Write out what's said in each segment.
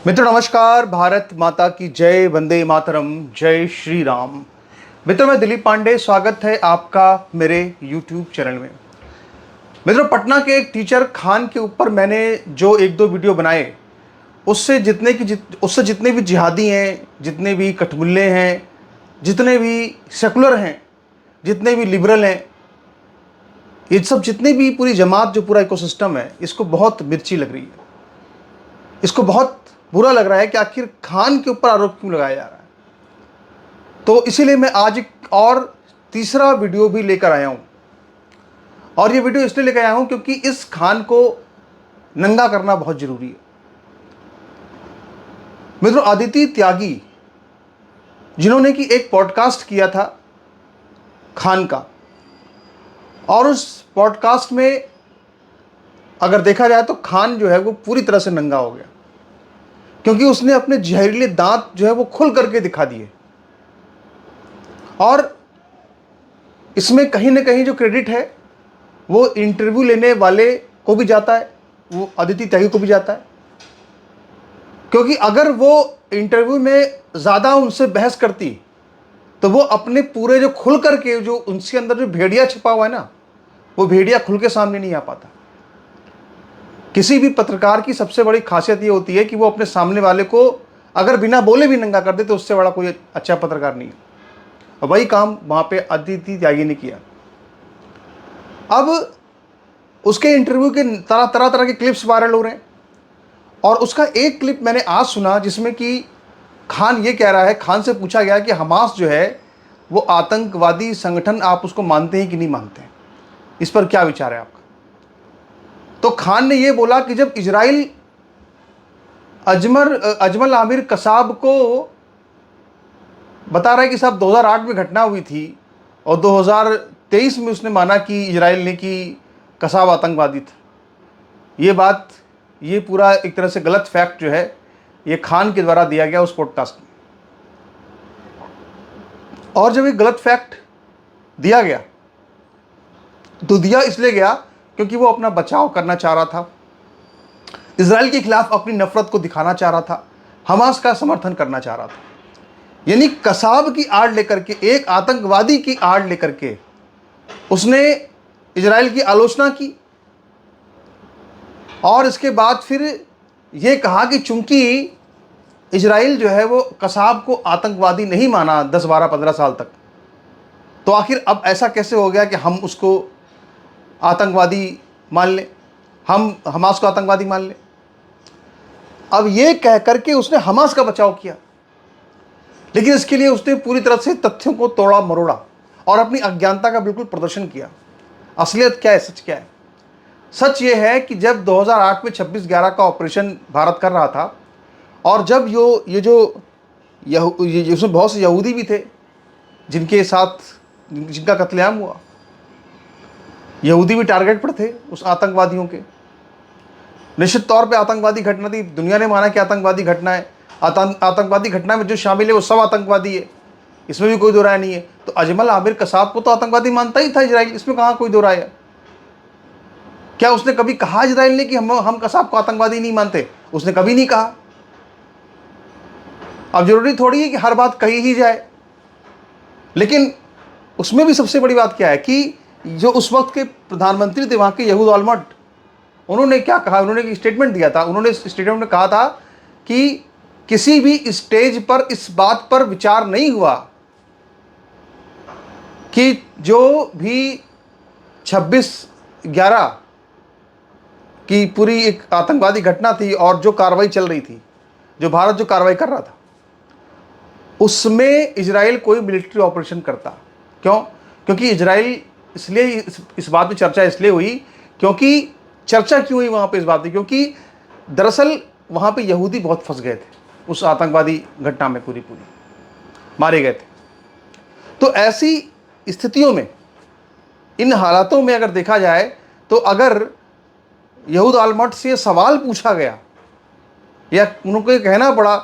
मित्रों नमस्कार। भारत माता की जय, वंदे मातरम, जय श्री राम। मित्रों मैं दिलीप पांडे, स्वागत है आपका मेरे YouTube चैनल में। मित्रों पटना के एक टीचर खान के ऊपर मैंने जो एक दो वीडियो बनाए, उससे जितने भी जिहादी हैं, जितने भी कठमुल्ले हैं, जितने भी सेकुलर हैं, जितने भी लिबरल हैं, ये सब जितने भी पूरी जमात, जो पूरा इकोसिस्टम है, इसको बहुत मिर्ची लग रही है। इसको बहुत बुरा लग रहा है कि आखिर खान के ऊपर आरोप क्यों लगाया जा रहा है। तो इसीलिए मैं आज एक और तीसरा वीडियो भी लेकर आया हूं। और ये वीडियो इसलिए लेकर आया हूं क्योंकि इस खान को नंगा करना बहुत जरूरी है। मित्रों अदिति त्यागी, जिन्होंने कि एक पॉडकास्ट किया था खान का, और उस पॉडकास्ट में अगर देखा जाए तो खान जो है वो पूरी तरह से नंगा हो गया, क्योंकि उसने अपने जहरीले दांत जो है वो खुल करके दिखा दिए। और इसमें कहीं ना कहीं जो क्रेडिट है वो इंटरव्यू लेने वाले को भी जाता है, वो अदिति त्यागी को भी जाता है। क्योंकि अगर वो इंटरव्यू में ज़्यादा उनसे बहस करती तो वो अपने पूरे जो खुल करके, जो उनके अंदर जो भेड़िया छिपा हुआ है ना, वो भेड़िया खुल के सामने नहीं आ पाता। किसी भी पत्रकार की सबसे बड़ी खासियत ये होती है कि वो अपने सामने वाले को अगर बिना बोले भी नंगा कर दे तो उससे बड़ा कोई अच्छा पत्रकार नहीं है। और वही काम वहाँ पे अदिति त्यागी ने किया। अब उसके इंटरव्यू के तरह तरह के क्लिप्स वायरल हो रहे हैं, और उसका एक क्लिप मैंने आज सुना जिसमें कि खान ये कह रहा है, खान से पूछा गया कि हमास जो है वो आतंकवादी संगठन, आप उसको मानते हैं कि नहीं मानते हैं, इस पर क्या विचार है आपका। तो खान ने ये बोला कि जब इजराइल अजमल आमिर कसाब को बता रहा है कि साहब 2008 में घटना हुई थी और 2023 में उसने माना कि इजराइल ने कि कसाब आतंकवादी था, ये पूरा एक तरह से गलत फैक्ट जो है ये खान के द्वारा दिया गया उस पॉडकास्ट में। और जब ये गलत फैक्ट दिया गया तो दिया इसलिए गया क्योंकि वो अपना बचाव करना चाह रहा था, इजराइल के खिलाफ अपनी नफरत को दिखाना चाह रहा था, हमास का समर्थन करना चाह रहा था। यानी कसाब की आड़ लेकर के, एक आतंकवादी की आड़ लेकर के उसने इजराइल की आलोचना की। और इसके बाद फिर ये कहा कि चूंकि इजराइल जो है वो कसाब को आतंकवादी नहीं माना 10, 12, 15 साल तक, तो आखिर अब ऐसा कैसे हो गया कि हम उसको आतंकवादी मान लें, हम हमास को आतंकवादी मान लें। अब ये कह करके उसने हमास का बचाव किया, लेकिन इसके लिए उसने पूरी तरह से तथ्यों को तोड़ा मरोड़ा और अपनी अज्ञानता का बिल्कुल प्रदर्शन किया। असलियत क्या है, सच क्या है? सच ये है कि जब 2008 में 26/11 का ऑपरेशन भारत कर रहा था, और जब उसमें बहुत से यहूदी भी थे जिनके साथ जिनका कत्लेआम हुआ, यहूदी भी टारगेट पर थे उस आतंकवादियों के। निश्चित तौर पे आतंकवादी घटना थी, दुनिया ने माना कि आतंकवादी घटना है। आतंकवादी घटना में जो शामिल है वो सब आतंकवादी है, इसमें भी कोई दो राय नहीं है। तो अजमल आमिर कसाब को तो आतंकवादी मानता ही था इजराइल, इसमें कहाँ कोई दो राय है। क्या उसने कभी कहा इजराइल ने कि हम कसाब को आतंकवादी नहीं मानते? उसने कभी नहीं कहा। अब जरूरी थोड़ी है कि हर बात कही ही जाए, लेकिन उसमें भी सबसे बड़ी बात क्या है कि जो उस वक्त के प्रधानमंत्री थे वहाँ के यहूद ऑलमर्ट, उन्होंने क्या कहा? उन्होंने एक स्टेटमेंट दिया था। उन्होंने इस स्टेटमेंट में कहा था कि किसी भी स्टेज पर इस बात पर विचार नहीं हुआ कि जो भी 26/11 की पूरी एक आतंकवादी घटना थी और जो कार्रवाई चल रही थी, जो भारत जो कार्रवाई कर रहा था, उसमें इजराइल कोई मिलिट्री ऑपरेशन करता। क्यों? क्योंकि इजराइल, इसलिए इस बात में चर्चा इसलिए हुई, क्योंकि चर्चा क्यों हुई वहाँ पे इस बात में, क्योंकि दरअसल वहाँ पे यहूदी बहुत फंस गए थे उस आतंकवादी घटना में, पूरी मारे गए थे। तो ऐसी स्थितियों में, इन हालातों में अगर देखा जाए तो अगर यहूद आलमट से सवाल पूछा गया या उनको कहना पड़ा,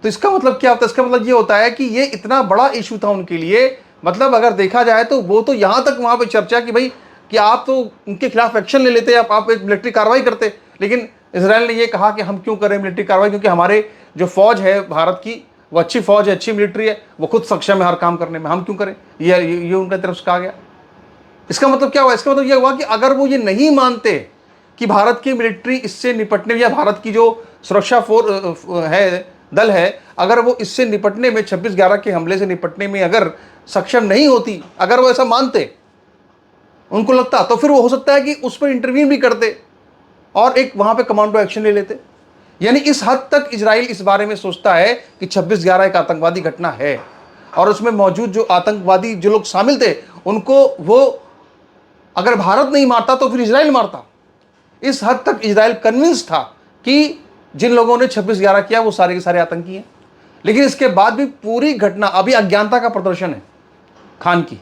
तो इसका मतलब क्या होता है? इसका मतलब ये होता है कि ये इतना बड़ा इशू था उनके लिए। मतलब अगर देखा जाए तो वो तो यहाँ तक वहाँ पे चर्चा कि भाई कि आप तो उनके खिलाफ एक्शन ले लेते, आप एक मिलिट्री कार्रवाई करते, लेकिन इसराइल ने ये कहा कि हम क्यों करें मिलिट्री कार्रवाई, क्योंकि हमारे जो फौज है भारत की वो अच्छी फौज है, अच्छी मिलिट्री है, वो खुद सक्षम है हर काम करने में, हम क्यों करें, ये उनका तरफ से कहा गया। इसका मतलब क्या हुआ? इसका मतलब यह हुआ कि अगर वो ये नहीं मानते कि भारत की मिलिट्री इससे निपटने या भारत की जो सुरक्षा दल है, अगर वो इससे निपटने में 26/11 के हमले से निपटने में अगर सक्षम नहीं होती, अगर वो ऐसा मानते, उनको लगता, तो फिर वो हो सकता है कि उस पर इंटरवीन भी करते और एक वहां पे कमांडो एक्शन ले लेते। यानी इस हद तक इजराइल इस बारे में सोचता है कि 26/11 एक आतंकवादी घटना है और उसमें मौजूद जो आतंकवादी जो लोग शामिल थे उनको वो अगर भारत नहीं मारता तो फिर इजराइल मारता। इस हद तक इजराइल कन्विंस था कि जिन लोगों ने 26/11 किया वो सारे के सारे आतंकी हैं। लेकिन इसके बाद भी पूरी घटना अभी अज्ञानता का प्रदर्शन है खान की,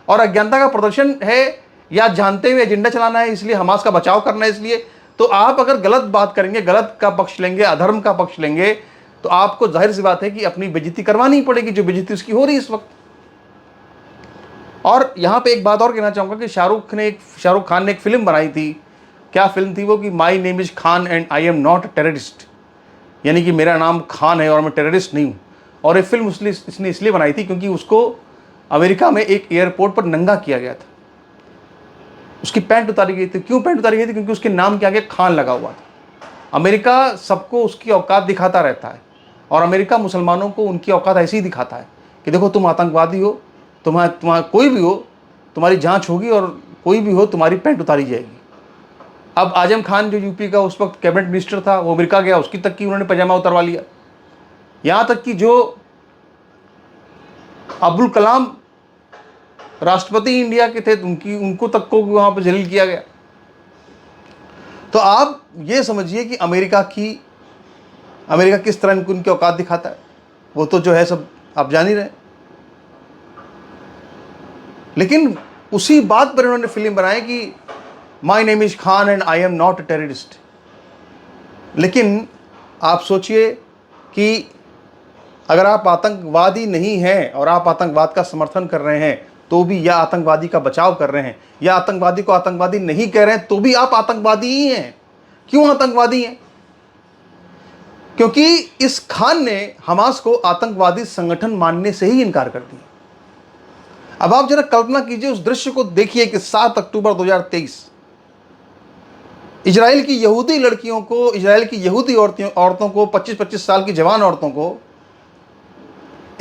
और अज्ञानता का प्रदर्शन है या जानते हुए एजेंडा चलाना है, इसलिए हमास का बचाव करना है। इसलिए तो आप अगर गलत बात करेंगे, गलत का पक्ष लेंगे, अधर्म का पक्ष लेंगे, तो आपको जाहिर सी बात है कि अपनी बेइज्जती करवानी ही पड़ेगी, जो बेइज्जती उसकी हो रही है इस वक्त। और यहां पे एक बात और कहना चाहूंगा कि शाहरुख खान ने एक फिल्म बनाई थी, क्या फिल्म थी वो, कि my name is Khan and I am not terrorist, यानी कि मेरा नाम खान है और मैं टेररिस्ट नहीं हूँ। और ये फिल्म इसने इसलिए बनाई थी क्योंकि उसको अमेरिका में एक एयरपोर्ट पर नंगा किया गया था, उसकी पैंट उतारी गई थी। क्यों पैंट उतारी गई थी? क्योंकि उसके नाम के आगे खान लगा हुआ था। अमेरिका सबको उसकी औकात दिखाता रहता है और अमेरिका मुसलमानों को उनकी औकात ऐसी ही दिखाता है कि देखो तुम आतंकवादी हो, तुम्हारा कोई भी हो, तुम्हारी जांच होगी और कोई भी हो तुम्हारी पैंट उतारी जाएगी। अब आजम खान जो यूपी का उस वक्त कैबिनेट मिनिस्टर था, वो अमेरिका गया, उसकी तक की उन्होंने पजामा उतरवा लिया। यहाँ तक कि जो अब्दुल कलाम राष्ट्रपति इंडिया के थे, उनको तक को वहाँ पर जलील किया गया। तो आप ये समझिए कि अमेरिका किस तरह उनकी औकात दिखाता है, वो तो जो है सब आप जान ही रहे। लेकिन उसी बात पर उन्होंने फिल्म बनाई कि my name is Khan and I am not a terrorist. लेकिन आप सोचिए कि अगर आप आतंकवादी नहीं हैं और आप आतंकवाद का समर्थन कर रहे हैं तो भी, या आतंकवादी का बचाव कर रहे हैं, या आतंकवादी को आतंकवादी नहीं कह रहे हैं तो भी आप आतंकवादी ही हैं। क्यों आतंकवादी हैं? क्योंकि इस खान ने हमास को आतंकवादी संगठन मानने से ही इनकार कर दिया। अब आप जरा कल्पना कीजिए, उस दृश्य को देखिए कि 7 अक्टूबर 2023 इजराइल की यहूदी लड़कियों को, इजराइल की यहूदी औरतों को, 25-25 साल की जवान औरतों को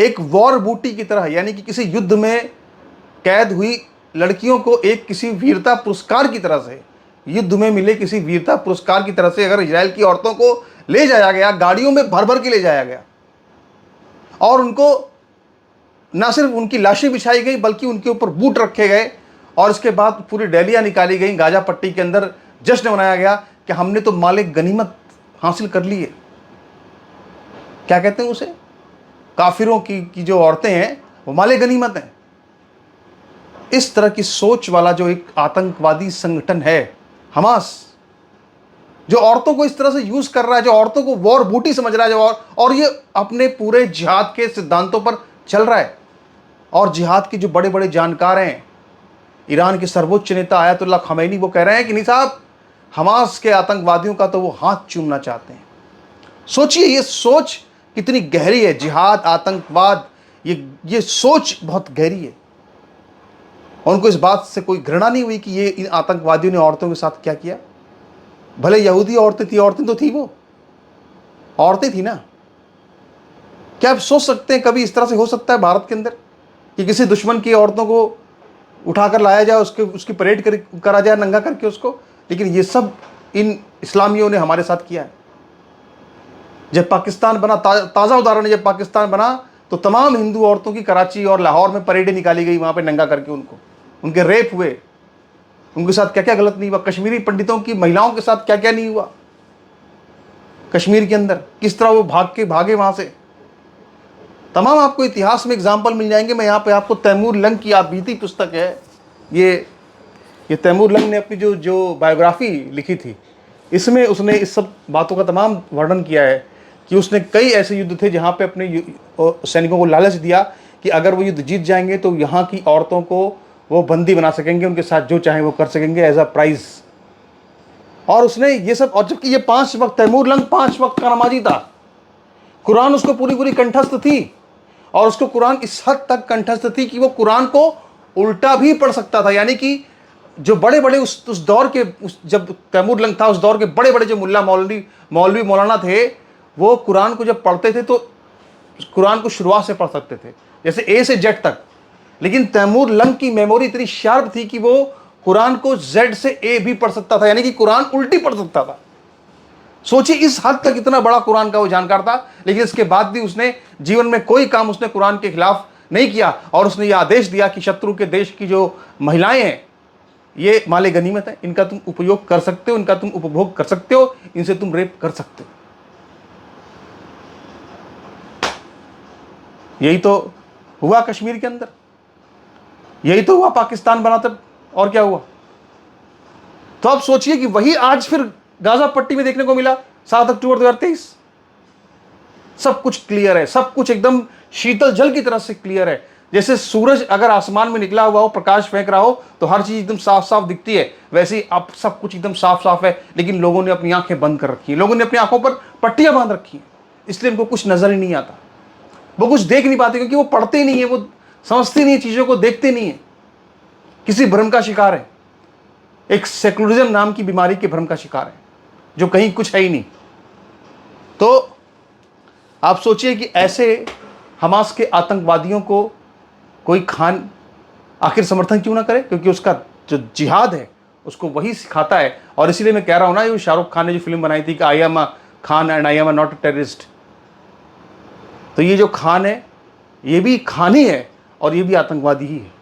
एक वॉर बूटी की तरह, यानी कि किसी युद्ध में कैद हुई लड़कियों को एक किसी वीरता पुरस्कार की तरह से, युद्ध में मिले किसी वीरता पुरस्कार की तरह से अगर इजराइल की औरतों को ले जाया गया, गाड़ियों में भर भर के ले जाया गया और उनको ना सिर्फ उनकी लाशें बिछाई गई बल्कि उनके ऊपर बूट रखे गए और इसके बाद पूरी रैलियां निकाली गई, गाजा पट्टी के अंदर जश्न मनाया गया कि हमने तो माले गनीमत हासिल कर ली है। क्या कहते हैं उसे? काफिरों की जो औरतें हैं वो माले गनीमत हैं। इस तरह की सोच वाला जो एक आतंकवादी संगठन है हमास, जो औरतों को इस तरह से यूज कर रहा है, जो औरतों को वॉर बूटी समझ रहा है, और ये अपने पूरे जिहाद के सिद्धांतों पर चल रहा है। और जिहाद के जो बड़े बड़े जानकार हैं, ईरान के सर्वोच्च नेता आयतुल्लाह खमैनी, वो कह रहे हैं कि नहीं साहब, हमास के आतंकवादियों का तो वो हाथ चूमना चाहते हैं। सोचिए ये सोच कितनी गहरी है। जिहाद, आतंकवाद, ये सोच बहुत गहरी है। और उनको इस बात से कोई घृणा नहीं हुई कि ये इन आतंकवादियों ने औरतों के साथ क्या किया। भले यहूदी औरतें थी, औरतें तो थी, वो औरतें थी ना। क्या आप सोच सकते हैं कभी इस तरह से हो सकता है भारत के अंदर कि किसी दुश्मन की औरतों को उठाकर लाया जाए, उसकी परेड करा जाए नंगा करके उसको? लेकिन ये सब इन इस्लामियों ने हमारे साथ किया है। जब पाकिस्तान बना, ताज़ा उदाहरण है, जब पाकिस्तान बना तो तमाम हिंदू औरतों की कराची और लाहौर में परेडें निकाली गई, वहाँ पे नंगा करके उनके रेप हुए, उनके साथ क्या क्या गलत नहीं हुआ। कश्मीरी पंडितों की महिलाओं के साथ क्या क्या नहीं हुआ कश्मीर के अंदर, किस तरह वो भागे वहाँ से। तमाम आपको इतिहास में एग्जाम्पल मिल जाएंगे। मैं यहाँ पे आपको तैमूर लंग की आप बीती पुस्तक है, ये तैमूर लंग ने अपनी जो बायोग्राफी लिखी थी, इसमें उसने इस सब बातों का तमाम वर्णन किया है कि उसने कई ऐसे युद्ध थे जहाँ पे अपने सैनिकों को लालच दिया कि अगर वो युद्ध जीत जाएंगे तो यहाँ की औरतों को वो बंदी बना सकेंगे, उनके साथ जो चाहे वो कर सकेंगे एज अ प्राइज। और उसने ये सब, और जबकि ये 5 वक्त, तैमूर लंग 5 वक्त का नमाजी था, कुरान उसको पूरी पूरी कंठस्थ थी, और उसको कुरान इस हद तक कंठस्थ थी कि वो कुरान को उल्टा भी पढ़ सकता था। यानी कि जो बड़े बड़े उस दौर के, जब तैमूर लंग था, उस दौर के बड़े बड़े जो मुल्ला मौलवी मौलाना थे, वो कुरान को जब पढ़ते थे तो कुरान को शुरुआत से पढ़ सकते थे, जैसे ए से जेड तक। लेकिन तैमूर लंग की मेमोरी इतनी शार्प थी कि वो कुरान को जेड से ए भी पढ़ सकता था, यानी कि कुरान उल्टी पढ़ सकता था। सोचिए इस हद तक इतना बड़ा कुरान का वो जानकार था। लेकिन इसके बाद भी उसने जीवन में कोई काम उसने कुरान के खिलाफ नहीं किया, और उसने ये आदेश दिया कि शत्रु के देश की जो महिलाएं हैं ये माले गनीमत है, इनका तुम उपयोग कर सकते हो, इनका तुम उपभोग कर सकते हो, इनसे तुम रेप कर सकते हो। यही तो हुआ कश्मीर के अंदर, यही तो हुआ पाकिस्तान बना तब, और क्या हुआ। तो आप सोचिए कि वही आज फिर गाजा पट्टी में देखने को मिला 7 अक्टूबर 2023। सब कुछ क्लियर है, सब कुछ एकदम शीतल जल की तरह से क्लियर है। जैसे सूरज अगर आसमान में निकला हुआ हो, प्रकाश फेंक रहा हो, तो हर चीज एकदम साफ साफ दिखती है, वैसे ही अब सब कुछ एकदम साफ साफ है। लेकिन लोगों ने अपनी आंखें बंद कर रखी हैं, लोगों ने अपनी आंखों पर पट्टियां बांध रखी हैं, इसलिए उनको कुछ नजर ही नहीं आता, वो कुछ देख नहीं पाते, क्योंकि वो पढ़ते नहीं है, वो समझते नहीं है, चीजों को देखते नहीं है, किसी भ्रम का शिकार है, एक सेकुलरिज्म नाम की बीमारी के भ्रम का शिकार है, जो कहीं कुछ है ही नहीं। तो आप सोचिए कि ऐसे हमास के आतंकवादियों को कोई खान आखिर समर्थन क्यों ना करे, क्योंकि उसका जो जिहाद है उसको वही सिखाता है। और इसीलिए मैं कह रहा हूं ना, ये शाहरुख खान ने जो फिल्म बनाई थी कि I am a Khan and I am not a terrorist, तो ये जो खान है ये भी खान ही है और ये भी आतंकवादी ही है।